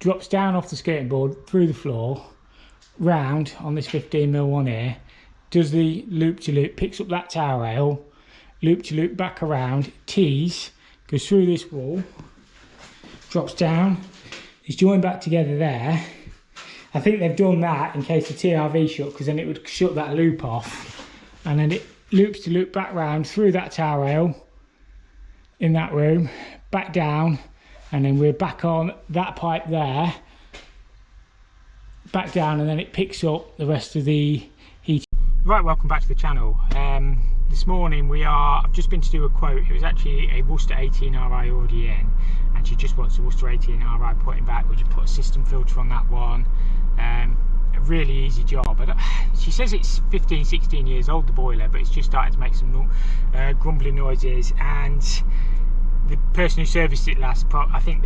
drops down off the skating board, through the floor, round on this 15mm one here, does the loop-to-loop, picks up that tower rail, loop-to-loop back around, tees, goes through this wall, drops down, it's joined back together there. I think they've done that in case the TRV shut, because then it would shut that loop off, and then it loops to loop back round through that tower rail in that room, back down, and then we're back on that pipe there, back down, and then it picks up the rest of the heat. Right, welcome back to the channel. This morning I've just been to do a quote. It was actually a Worcester 18RI already in, and she just wants a Worcester 18RI putting back. We just put a system filter on that one. A really easy job. She says it's 15-16 years old, the boiler, but it's just starting to make some grumbling noises, and the person who serviced it last, I think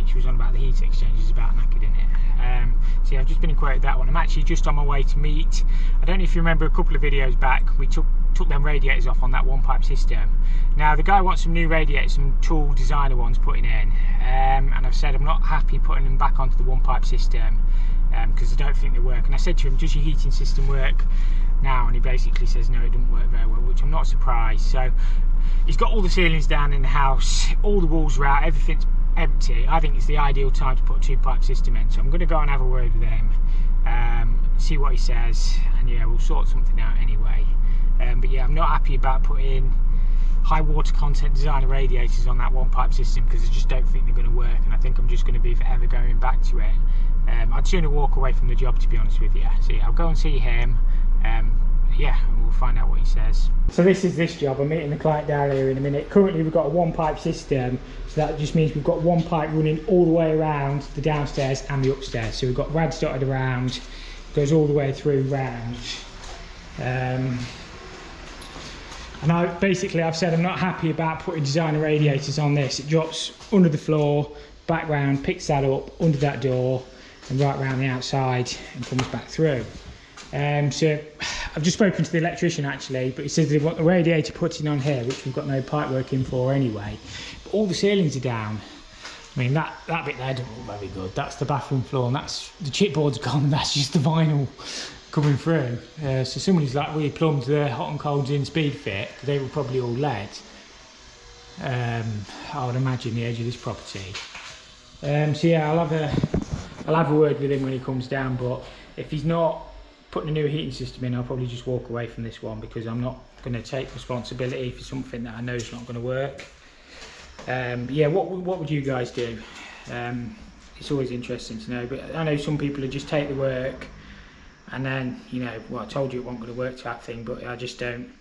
she was on about the heat exchangers, about knackered in it. So yeah, I've just been quoted that one. I'm actually just on my way to meet, I don't know if you remember a couple of videos back, we took them radiators off on that one pipe system. Now the guy wants some new radiators, some tool designer ones putting in, and I've said I'm not happy putting them back onto the one pipe system because I don't think they work. And I said to him, does your heating system work now? And he basically says no, it doesn't work very well, which I'm not surprised. So he's got all the ceilings down in the house, all the walls are out, everything's empty. I think it's the ideal time to put a two pipe system in, so I'm going to go and have a word with him, see what he says, and yeah, we'll sort something out anyway. But yeah, I'm not happy about putting high water content designer radiators on that one pipe system, because I just don't think they're going to work, and I think I'm just going to be forever going back to it. I'd sooner walk away from the job, to be honest with you. So yeah, I'll go and see him, yeah, and we'll find out what he says. So this is this job. I'm meeting the client down here in a minute. Currently we've got a one pipe system, so that just means we've got one pipe running all the way around the downstairs and the upstairs. So we've got rads dotted around, goes all the way through round. And I've said I'm not happy about putting designer radiators on this. It drops under the floor, back round, picks that up under that door and right round the outside and comes back through. So I've just spoken to the electrician actually, but he says they want the radiator put in on here, which we've got no pipe work in for anyway. But all the ceilings are down. I mean, that bit there doesn't look very good. That's the bathroom floor, and that's the chipboard's gone, and that's just the vinyl coming through. So somebody's like really plumbed the hot and colds in speed fit, because they were probably all lead. I would imagine the edge of this property. So yeah, I'll have a word with him when he comes down, but if he's not putting a new heating system in, I'll probably just walk away from this one, because I'm not going to take responsibility for something that I know is not going to work. But yeah, what would you guys do? It's always interesting to know, but I know some people would just take the work and then, you know, well, I told you it wasn't going to work type thing, but I just don't.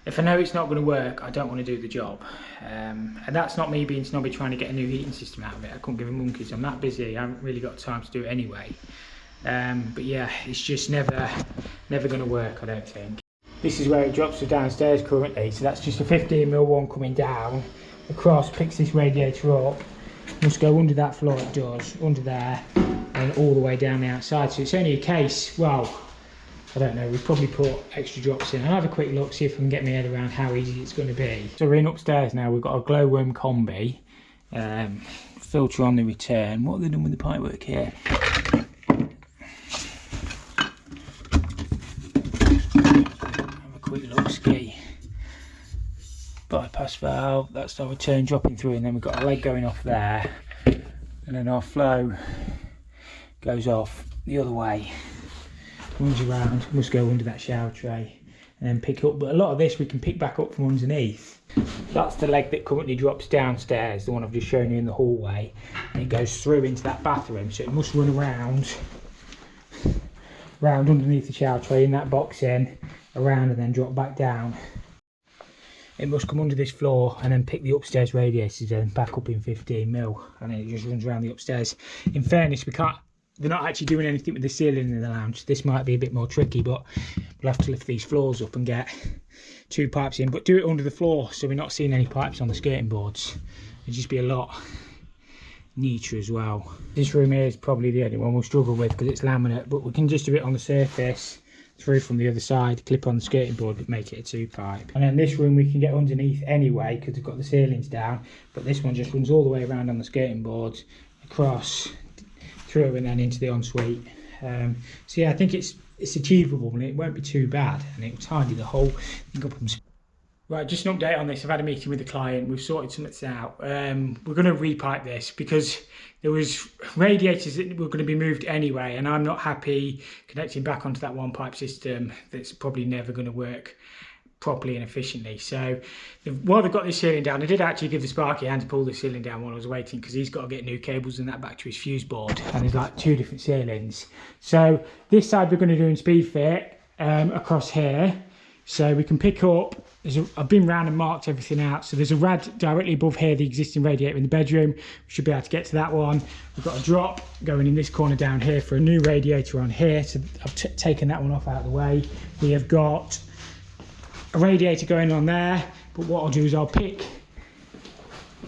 If I know it's not going to work, I don't want to do the job. And that's not me being snobby trying to get a new heating system out of it. I couldn't give a monkeys. I'm that busy. I haven't really got time to do it anyway. But yeah, it's just never going to work, I don't think. This is where it drops to downstairs currently. So that's just a 15mm one coming down across, picks this radiator up, must go under that floor, it does, under there, and all the way down the outside. So it's only a case, well, I don't know, we've probably put extra drops in. I'll have a quick look, see if I can get my head around how easy it's going to be. So we're in upstairs now. We've got a glowworm combi, filter on the return. What have they done with the pipework here? Have a quick look, ski. Bypass valve, that's our return dropping through, and then we've got a leg going off there, and then our flow goes off the other way, runs around, must go under that shower tray and then pick up. But a lot of this we can pick back up from underneath. That's the leg that currently drops downstairs, the one I've just shown you in the hallway, and it goes through into that bathroom, so it must run around underneath the shower tray in that box in, around, and then drop back down. It must come under this floor and then pick the upstairs radiators and back up in 15mm, and then it just runs around the upstairs. In fairness, they're not actually doing anything with the ceiling in the lounge. This might be a bit more tricky, but we'll have to lift these floors up and get two pipes in, but do it under the floor so we're not seeing any pipes on the skirting boards. It'd just be a lot neater as well. This room here is probably the only one we'll struggle with because it's laminate, but we can just do it on the surface, through from the other side, clip on the skirting board, but make it a two pipe. And then this room we can get underneath anyway because we've got the ceilings down, but this one just runs all the way around on the skirting board, across through and then into the ensuite. So yeah, I think it's achievable and it won't be too bad, and it'll tidy the whole thing up. Right, just an update on this. I've had a meeting with the client. We've sorted something out. We're going to repipe this because there was radiators that were going to be moved anyway, and I'm not happy connecting back onto that one pipe system that's probably never going to work properly and efficiently. So while they've got this ceiling down, I did actually give the Sparky a hand to pull the ceiling down while I was waiting, because he's got to get new cables and that back to his fuse board, and there's like 2 different ceilings. So this side we're going to do in speed fit across here, so we can pick up. I've been round and marked everything out. So there's a rad directly above here, the existing radiator in the bedroom. We should be able to get to that one. We've got a drop going in this corner down here for a new radiator on here. So I've taken that one off out of the way. We have got a radiator going on there. But what I'll do is I'll pick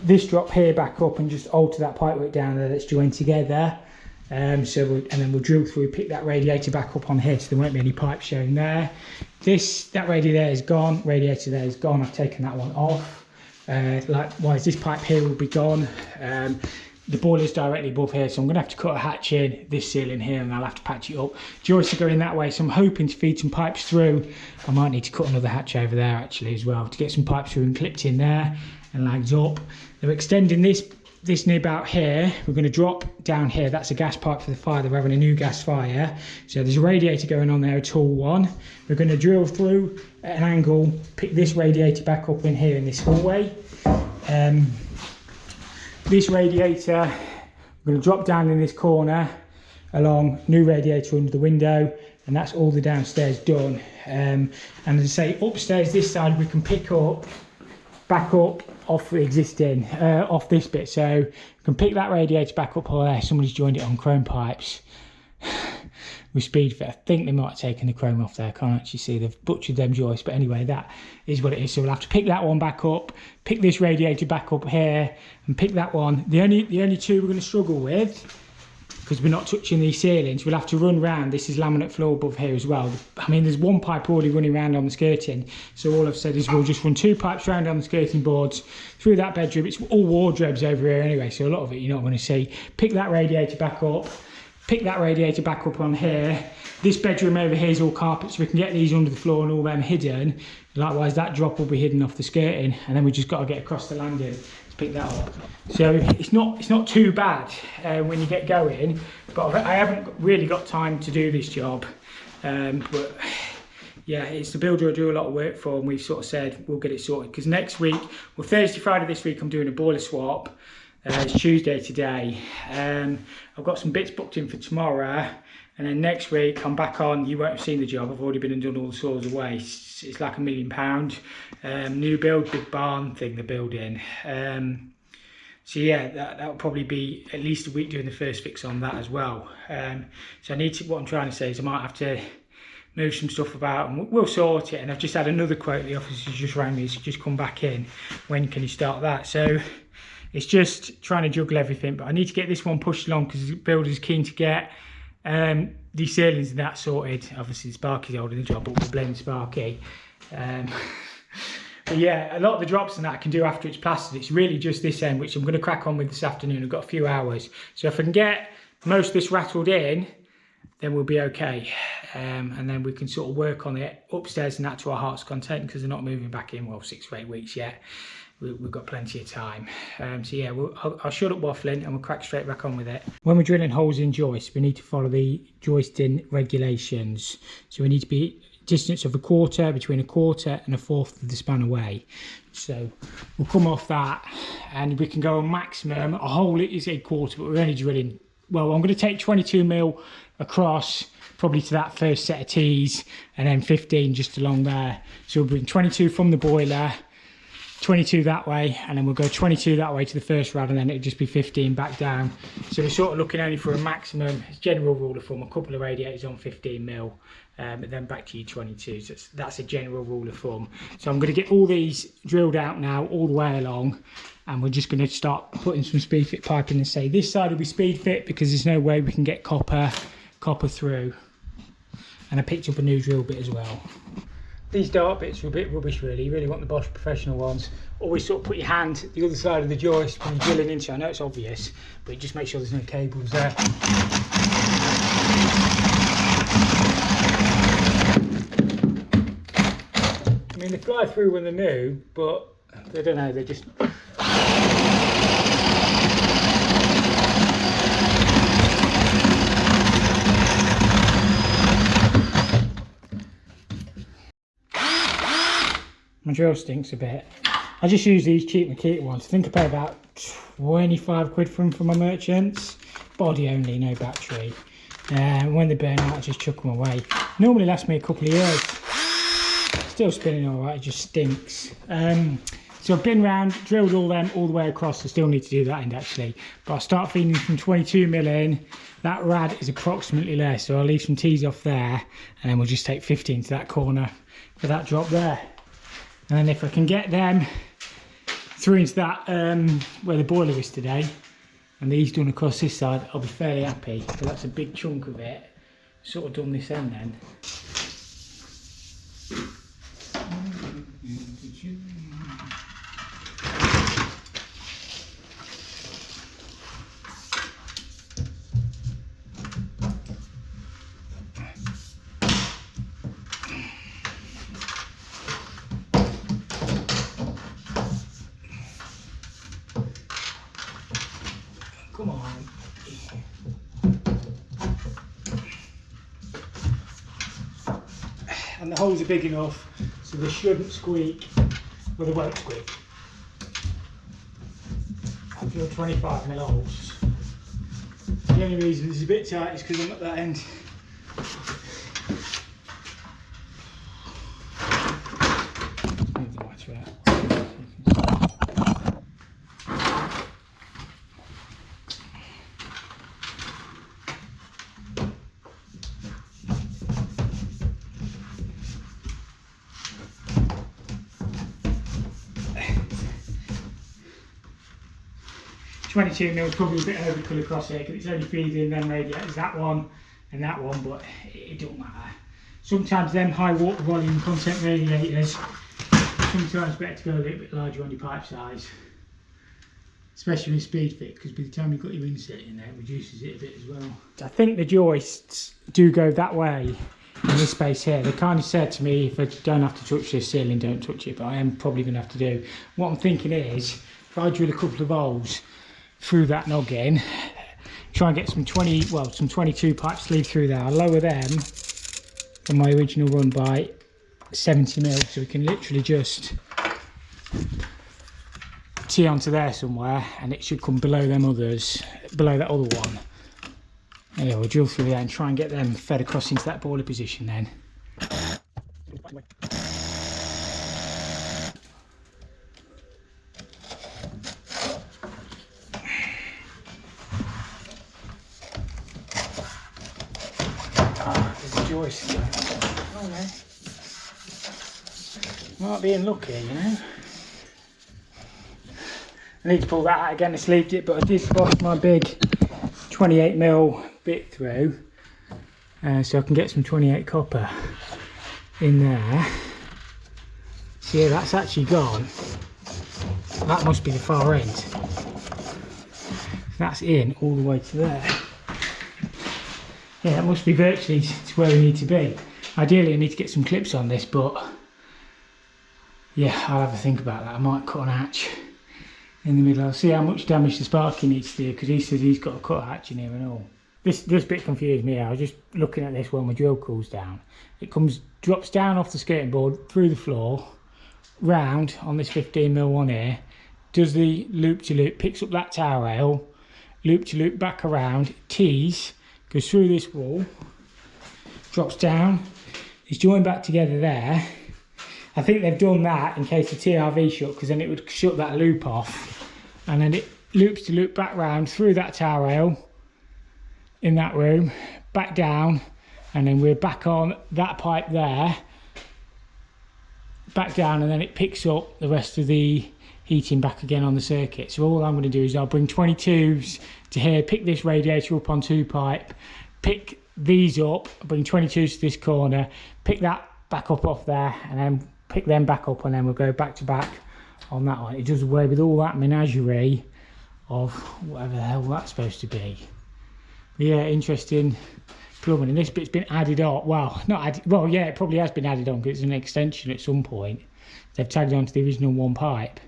this drop here back up and just alter that pipework down there that's joined together. And then we'll drill through, pick that radiator back up on here, so there won't be any pipe showing there. That radiator there is gone, radiator there is gone. I've taken that one off. Likewise, this pipe here will be gone. The boiler's directly above here, so I'm going to have to cut a hatch in this ceiling here, and I'll have to patch it up. Joists are going that way, so I'm hoping to feed some pipes through. I might need to cut another hatch over there actually as well to get some pipes through and clipped in there and lagged up. They're extending this nib out here. We're going to drop down here. That's a gas pipe for the fire. They're having a new gas fire, so there's a radiator going on there, a tall one. We're going to drill through at an angle, pick this radiator back up in here in this hallway. This radiator we're going to drop down in this corner along, new radiator under the window, and that's all the downstairs done. And as I say, upstairs this side we can pick up back up off the existing off this bit, so we can pick that radiator back up there. Somebody's joined it on chrome pipes with speed fit. I think they might have taken the chrome off there. I can't actually see, they've butchered them joists, but anyway, that is what it is. So we'll have to pick that one back up, pick this radiator back up here, and pick that one. The only two we're going to struggle with, because we're not touching these ceilings, we'll have to run round. This is laminate floor above here as well. I mean, there's one pipe already running around on the skirting, so all I've said is we'll just run 2 pipes round on the skirting boards through that bedroom. It's all wardrobes over here anyway, so a lot of it you're not going to see. Pick that radiator back up, pick that radiator back up on here. This bedroom over here is all carpet, so we can get these under the floor and all them hidden. Likewise, that drop will be hidden off the skirting, and then we just got to get across the landing. Pick that up. So it's not too bad when you get going, but I haven't really got time to do this job. But yeah, it's the builder I do a lot of work for, and we've sort of said we'll get it sorted, because next week, well, Thursday, Friday this week, I'm doing a boiler swap. It's Tuesday today. I've got some bits booked in for tomorrow, and then next week I'm back on. You won't have seen the job, I've already been and done all the saws away. It's like £1 million new build, big barn thing they're building. So yeah, that will probably be at least a week doing the first fix on that as well. So I need to, what I'm trying to say is I might have to move some stuff about, and we'll sort it. And I've just had another quote, the officer's just rang me, so just come back in, when can you start that? So it's just trying to juggle everything, but I need to get this one pushed along because the builder's keen to get these ceilings and that sorted. Obviously Sparky's holding the job, but we'll blame Sparky. But yeah, a lot of the drops and that I can do after it's plastered. It's really just this end, which I'm going to crack on with this afternoon. I've got a few hours, so if I can get most of this rattled in, then we'll be okay. And then we can sort of work on it upstairs and that to our heart's content, because they're not moving back in, well, 6 or 8 weeks yet. We've got plenty of time. So yeah, I'll shut up waffling and we'll crack straight back on with it. When we're drilling holes in joists, we need to follow the joisting regulations. So we need to be distance of between a quarter and a fourth of the span away. So we'll come off that, and we can go on maximum. A hole is a quarter, but we're only drilling, well, I'm going to take 22mm across, probably to that first set of tees, and then 15 just along there. So we'll bring 22 from the boiler, 22 that way, and then we'll go 22 that way to the first rod, and then it'll just be 15 back down. So we're sort of looking only for a maximum, general rule of thumb, a couple of radiators on 15mm, but then back to your 22. So that's a general rule of thumb. So I'm going to get all these drilled out now all the way along, and we're just going to start putting some speed fit pipe in. And say this side will be speed fit because there's no way we can get copper through. And I picked up a new drill bit as well. these dart bits are a bit rubbish really. You really want the Bosch professional ones. Always sort of put your hand the other side of the joist when you're drilling into it. I know it's obvious, but just make sure there's no cables there. I mean, they fly through when they're new, but I don't know, they're just... My drill stinks a bit. I just use these cheap Makita ones. I think I pay about 25 quid for them from my merchants. Body only, no battery. When they burn out, I just chuck them away. Normally lasts me a couple of years. Still spinning all right, it just stinks. So I've been round, drilled all them all the way across. I still need to do that end actually. But I'll start feeding from 22mm in. That rad is approximately there, so I'll leave some tees off there, and then we'll just take 15 to that corner for that drop there. And then if I can get them through into that where the boiler is today, and these done across this side, I'll be fairly happy. So that's a big chunk of it. Sort of done this end then. Come on. And the holes are big enough so they shouldn't squeak. Well, they won't squeak. I feel 25mm holes. The only reason it's a bit tight is because I'm at that end. Move the watch out. 22mm is probably a bit overkill across here because it's only feeding them radiators, that one and that one, but it don't matter. Sometimes them high water volume content radiators, sometimes better to go a little bit larger on your pipe size, especially with speed fit, because by the time you've got your inset in there, it reduces it a bit as well. I think the joists do go that way in this space here. They kind of said to me, if I don't have to touch this ceiling, don't touch it, but I am probably going to have to do. What I'm thinking is, if I drill a couple of holes through that noggin, try and get some 22 pipe sleeve through there. I'll lower them from my original run by 70mm, so we can literally just tee onto there somewhere, and it should come below them others, below that other one. Yeah, we'll drill through there and try and get them fed across into that boiler position then. Joist. Oh no. Might be unlucky, you know. I need to pull that out again. I sleeved it, but I did spot my big 28mm bit through, so I can get some 28 copper in there. So yeah, that's actually gone. That must be the far end. That's in all the way to there. Yeah, that must be virtually to where we need to be. Ideally I need to get some clips on this, but yeah, I'll have a think about that. I might cut an hatch in the middle. I'll see how much damage the Sparky needs to do, because he says he's got a cut hatch in here and all. This bit confused me. I was just looking at this when my drill cools down. It drops down off the skirting board, through the floor, round on this 15mm one here, does the loop to loop, picks up that tower rail, loop to loop back around, tees, goes through this wall, drops down, it's joined back together there. I think they've done that in case the TRV shut, because then it would shut that loop off, and then it loops to loop back round through that tower rail in that room, back down, and then we're back on that pipe there, back down, and then it picks up the rest of the heating back again on the circuit. So all I'm going to do is I'll bring 22s to here, pick this radiator up on 2 pipe, pick these up, bring 22s to this corner, pick that back up off there, and then pick them back up, and then we'll go back to back on that one. It does away with all that menagerie of whatever the hell that's supposed to be. But yeah, interesting plumbing, and this bit's been added on. Well, not added, well, yeah, it probably has been added on because it's an extension at some point. They've tagged on to the original one pipe,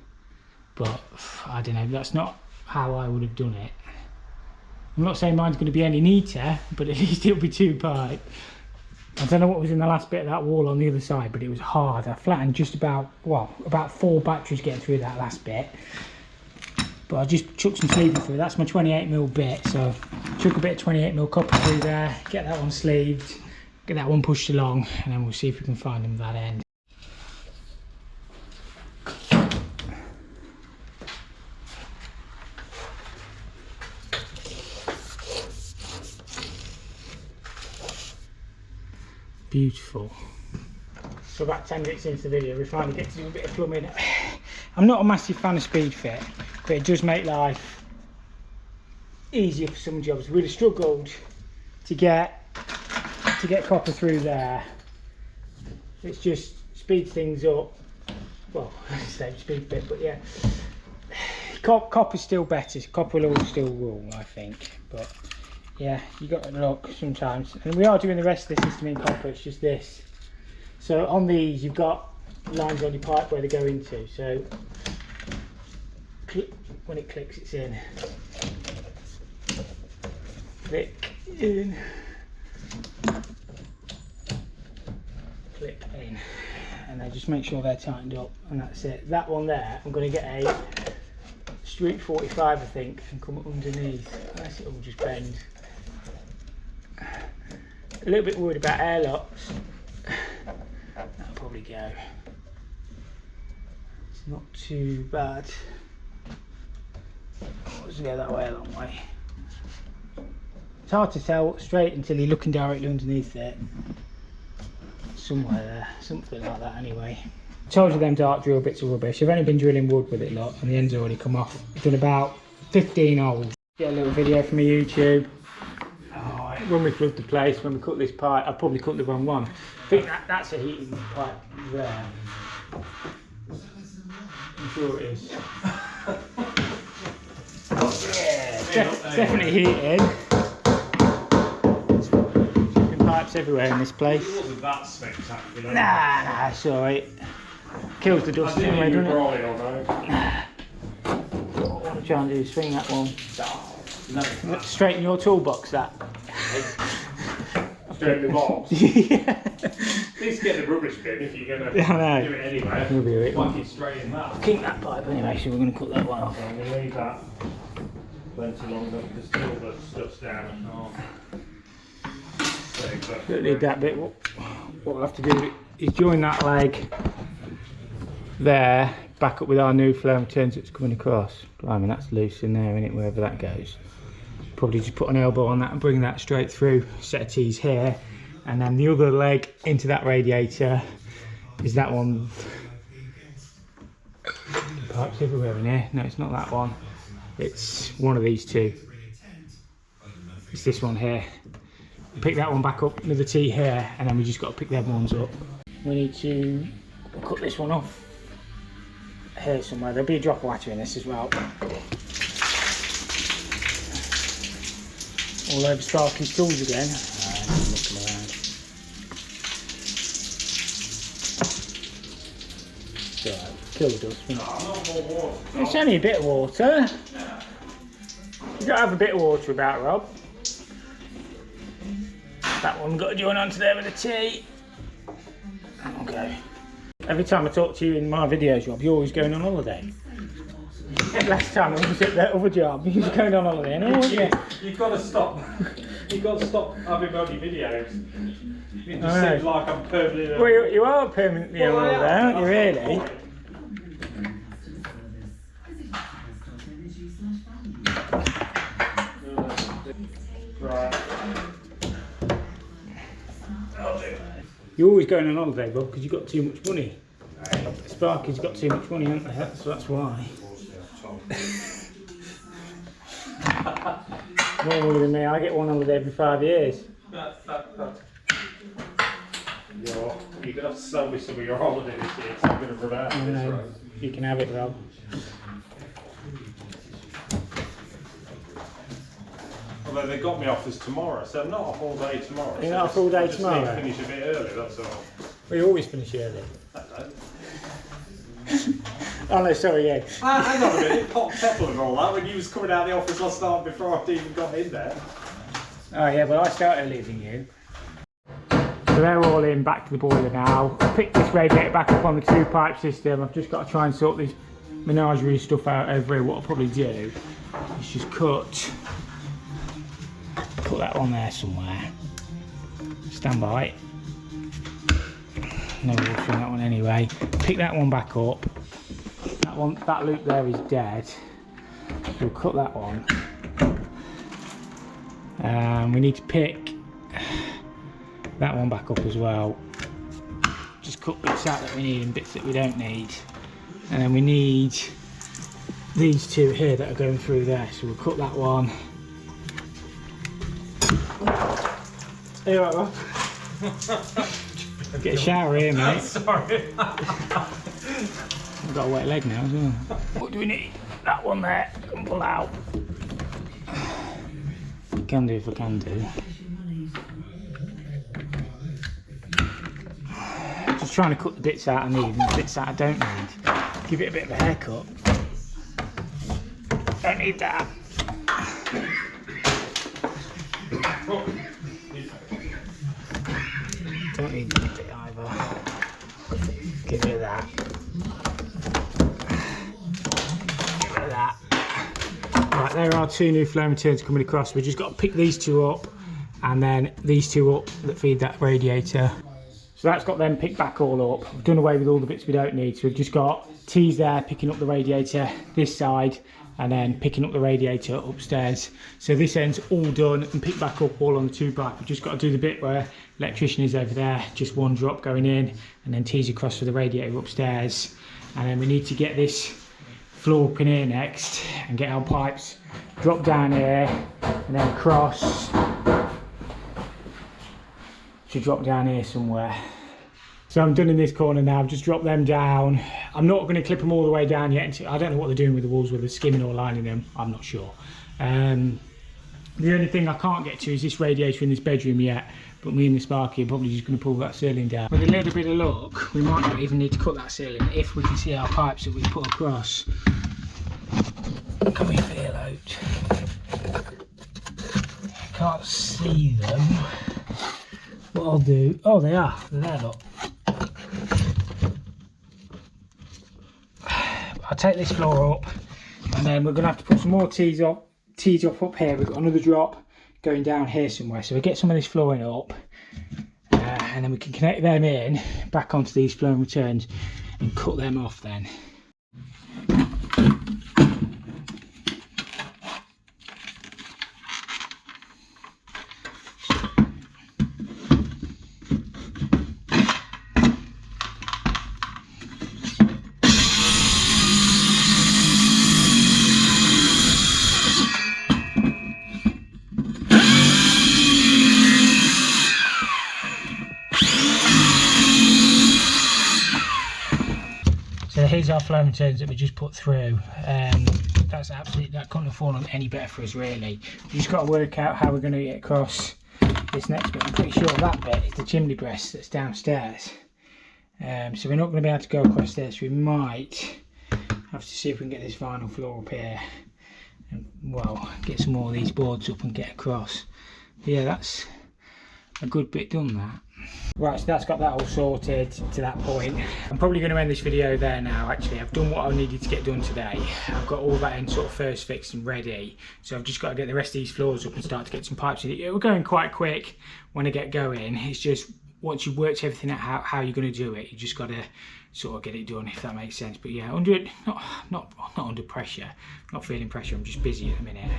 but I don't know, that's not how I would have done it. I'm not saying mine's going to be any neater, but at least it'll be 2 pipe. I don't know what was in the last bit of that wall on the other side, but it was hard. I flattened just about, well, about 4 batteries getting through that last bit. But I just chucked some sleeving through. That's my 28mm bit, so chuck a bit of 28mm copper through there, get that one sleeved, get that one pushed along, and then we'll see if we can find them that end. Beautiful. So about 10 minutes into the video, we finally get to do a bit of plumbing. I'm not a massive fan of speed fit, but it does make life easier for some jobs. We'd have struggled to get copper through there. It's just speeds things up. Well, I say speed fit, but yeah, copper's still better. Copper will still rule, I think. But yeah, you got to look sometimes, and we are doing the rest of the system in copper. It's just this. So on these, you've got lines on your pipe where they go into. So when it clicks, it's in. Click in. Click in. And then just make sure they're tightened up, and that's it. That one there, I'm going to get a Street 45, I think, and come underneath. Unless it will just bend. A little bit worried about airlocks. That'll probably go. It's not too bad. Let's go that way a long way. It's hard to tell straight until you're looking directly underneath it. Somewhere there, something like that anyway. I told you them dark drill bits are rubbish. I've only been drilling wood with it, lot, and the end's already come off. I've done about 15 holes. Get a little video from my YouTube. When we flood the place, when we cut this pipe, I probably cut the wrong one. I think that's a heating pipe there. I'm sure it is. Yeah, definitely heated. Fucking pipes everywhere in this place. It wasn't that spectacular. Nah, it's alright. Kills the dust anyway, doesn't it? What I want to try and do is swing that one. No. Straighten your toolbox, that. Straighten the box. Yeah. At least get the rubbish bin if you're going to do it anyway. We'll do it. Why keep straighten that? I'll keep that pipe anyway, so we're going to cut that one off. Okay, we'll leave that plenty long enough because still the stuff's down. Don't need that bit. What we'll have to do is join that leg there, back up with our new flow and turns it's coming across. Blimey, that's loose in there, isn't it, wherever that goes. Probably just put an elbow on that and bring that straight through. Set of T's here, and then the other leg into that radiator is that one. Pipes everywhere in here. No, it's not that one. It's one of these two. It's this one here. Pick that one back up, another T here, and then we just got to pick them ones up. We need to cut this one off here somewhere. There'll be a drop of water in this as well. All over Sparky's tools again. Looking around. It's alright, kill the dust. It's only a bit of water. You've got to have a bit of water about, Rob. That one got to join onto there with a T. Okay. Every time I talk to you in my videos, Rob, you're always going on holiday. Last time I was at that other job, you were going on holiday, and all You've got to stop. You've got to stop having bloody videos. It just seems like I'm permanently. Well, you are permanently on holiday, aren't you? Really? Right. You're always going on holiday, Bob, because you've got too much money. Sparky's got too much money, haven't they? So that's why. More money than me. I get one holiday every 5 years. You're gonna have to sell me some of your holiday this year, so I'm gonna run out of this road. You can have it, Rob. Although they got me offers tomorrow, so I'm not off all day tomorrow. You're so not off all day I just tomorrow? need to finish a bit early, that's all. We always finish early. I don't know. Oh no, sorry, yeah. Hang on a minute, pot kettle and all that, when you was coming out of the office last night before I'd even got in there. Oh yeah, well I start earlier than you. So they're all in, back to the boiler now. I picked this radiator back up on the 2-pipe system. I've just got to try and sort this menagerie stuff out over here. What I'll probably do is just cut that one there somewhere. Stand by. No water in that one anyway. Pick that one back up. That loop there is dead. So we'll cut that one. We need to pick that one back up as well. Just cut bits out that we need and bits that we don't need. And then we need these two here that are going through there. So we'll cut that one. Are you alright, Rob? I'll get a shower here, mate. Sorry. I've got a wet leg now as well. What do we need? That one there. Can pull out. Can do if I can do. Just trying to cut the bits out I need and the bits that I don't need. Give it a bit of a haircut. Don't need that. Don't need that bit either. Get rid of that. Get rid of that. Right, there are 2 new flow returns coming across. We've just got to pick these 2 up and then these 2 up that feed that radiator. So that's got them picked back all up. We've done away with all the bits we don't need. So we've just got T's there picking up the radiator this side and then picking up the radiator upstairs. So this end's all done and picked back up all on the 2-pipe. We've just got to do the bit where electrician is over there, just 1 drop going in and then T's across for the radiator upstairs. And then we need to get this floor up in here next and get our pipes drop down here and then across to drop down here somewhere. So I'm done in this corner now. I've just dropped them down. I'm not going to clip them all the way down yet. I don't know what they're doing with the walls, whether they're skimming or lining them. I'm not sure. The only thing I can't get to is this radiator in this bedroom yet. But me and the Sparky are probably just going to pull that ceiling down. With a little bit of luck, we might not even need to cut that ceiling if we can see our pipes that we put across. Can we feel out? Can't see them. What I'll do, oh they are, they're there, look. I'll take this floor up and then we're going to have to put some more T's up up here. We've got another drop going down here somewhere, so we get some of this flooring up and then we can connect them in back onto these flow and returns and cut them off then. Here's our flow returns that we just put through. That's absolutely, that couldn't have fallen any better for us really. We've just got to work out how we're going to get across this next bit. I'm pretty sure that bit is the chimney breast that's downstairs. So we're not going to be able to go across this. We might have to see if we can get this vinyl floor up here and, well, get some more of these boards up and get across. But yeah, that's a good bit done, that. Right, so that's got that all sorted to that point. I'm probably going to end this video there now. Actually, I've done what I needed to get done today. I've got all that in sort of first fixed and ready, so I've just got to get the rest of these floors up and start to get some pipes in. We're going quite quick when I get going. It's just once you've worked everything out how you're going to do it, you just got to sort of get it done, if that makes sense. But yeah, not under pressure, not feeling pressure. I'm just busy at the minute.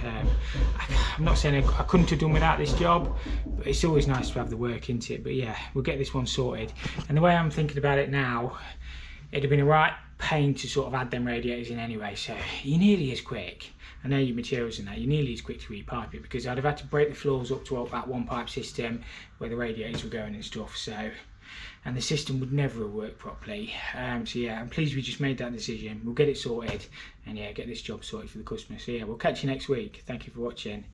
I'm not saying I couldn't have done without this job, but it's always nice to have the work into it. But yeah, we'll get this one sorted. And the way I'm thinking about it now, it'd have been a right pain to sort of add them radiators in anyway, so you're nearly as quick. I know your materials and that, you're nearly as quick to repipe it, because I'd have had to break the floors up to that 1-pipe system where the radiators were going and stuff. So and the system would never have worked properly. So yeah, I'm pleased we just made that decision. We'll get it sorted, and yeah, get this job sorted for the customer. So yeah, we'll catch you next week. Thank you for watching.